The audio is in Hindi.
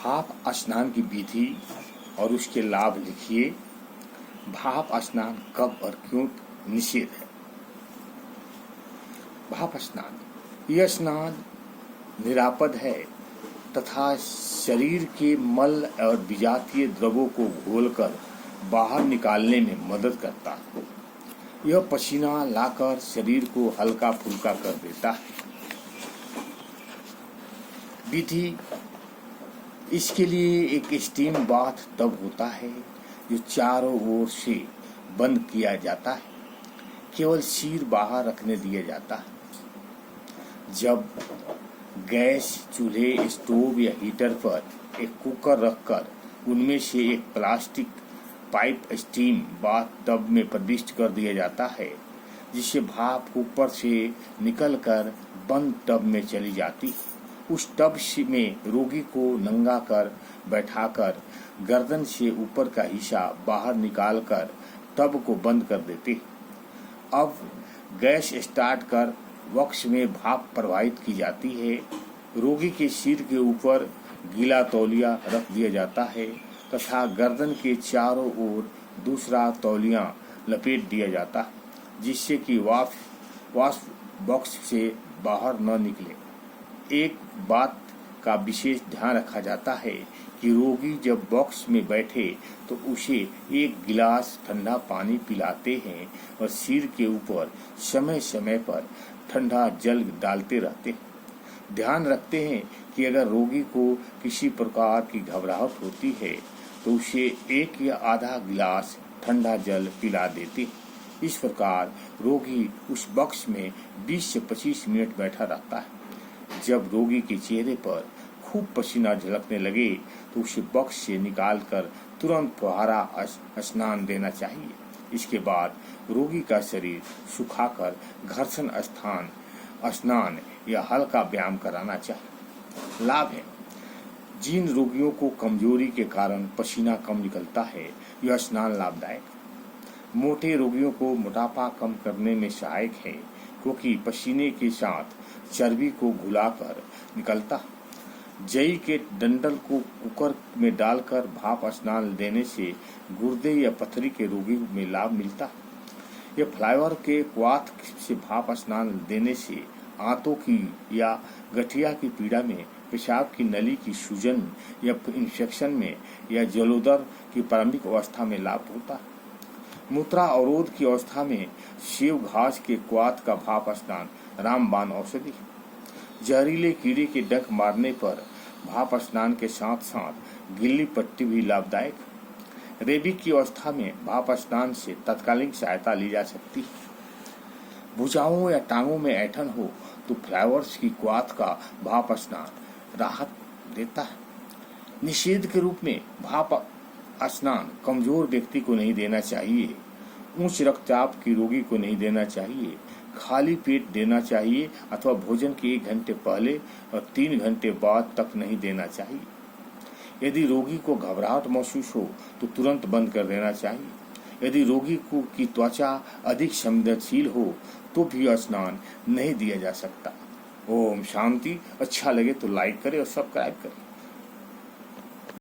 भाप स्नान की विधि और उसके लाभ लिखिए। भाप स्नान कब और क्यों निषेध है? भाप स्नान, यह स्नान निरापद है तथा शरीर के मल और विजातीय द्रवों को घोलकर बाहर निकालने में मदद करता है। यह पसीना लाकर शरीर को हल्का फुल्का कर देता है। विधि, इसके लिए एक स्टीम बाथ तब होता है जो चारों ओर से बंद किया जाता है। केवल सिर बाहर रखने दिया जाता है। जब गैस चूल्हे, स्टोव या हीटर पर एक कुकर रखकर उनमें से एक plastic pipe steam bath tub में प्रविष्ट कर दिया जाता है, जिससे भाप ऊपर से निकलकर बंद टब में चली जाती है। उस टब में रोगी को नंगा कर बैठाकर गर्दन से ऊपर का हिस्सा बाहर निकालकर टब को बंद कर देते। अब गैस स्टार्ट कर वक्ष में भाप प्रवाहित की जाती है। रोगी के सिर के ऊपर गीला तौलिया रख दिया जाता है तथा गर्दन के चारों ओर दूसरा तौलिया लपेट दिया जाता है, जिससे कि वाष्प बॉक्स से बाहर न निकले। एक बात का विशेष ध्यान रखा जाता है कि रोगी जब बॉक्स में बैठे तो उसे एक गिलास ठंडा पानी पिलाते हैं और सिर के ऊपर समय समय पर ठंडा जल डालते रहते हैं। ध्यान रखते हैं कि अगर रोगी को किसी प्रकार की घबराहट होती है तो उसे एक या आधा गिलास ठंडा जल पिला देते हैं। इस प्रकार रोगी उस बॉक्स में 20 से 25 मिनट बैठा रहता है। जब रोगी के चेहरे पर खूब पसीना झलकने लगे तो उसे बॉक्स से निकालकर तुरंत फुहारा स्नान देना चाहिए। इसके बाद रोगी का शरीर सुखाकर घर्षण स्नान या हल्का व्यायाम कराना चाहिए। लाभ है, जिन रोगियों को कमजोरी के कारण पसीना कम निकलता है, यह स्नान लाभदायक। मोटे रोगियों को मोटापा कम करने में सहायक है, क्योंकि पसीने के साथ चर्बी को घुलाकर निकलता। जई के डंडल को कुकर में डालकर भाप स्नान देने से गुर्दे या पथरी के रोगी में लाभ मिलता। यह फ्लावर के क्वाथ से भाप स्नान देने से आंतों की या गठिया की पीड़ा में, पेशाब की नली की सूजन या इन्फेक्शन में या जलोदर की प्रारंभिक अवस्था में लाभ होता। मूत्रा अवरोध की अवस्था में सेव घास के क्वाथ का भाप स्नान रामबाण औषधि। जहरीले कीड़े के डंक मारने पर भाप स्नान के साथ साथ गिल्ली पट्टी भी लाभदायक। रेबी की अवस्था में भाप स्नान से तत्कालिक सहायता ली जा सकती है। भुजाओं या टांगों में ऐंठन हो तो फ्लावर्स की क्वाथ का भाप स्नान राहत देता है। निषेध के रूप में भाप स्नान कमजोर व्यक्ति को नहीं देना चाहिए। उच्च रक्तचाप की रोगी को नहीं देना चाहिए। खाली पेट देना चाहिए अथवा भोजन के 1 घंटे पहले और 3 घंटे बाद तक नहीं देना चाहिए। यदि रोगी को घबराहट महसूस हो तो तुरंत बंद कर देना चाहिए। यदि रोगी की त्वचा अधिक संवेदनशील हो तो भी स्नान नहीं दिया जा सकता। ओम शांति। अच्छा लगे तो लाइक करें और सब्सक्राइब करें।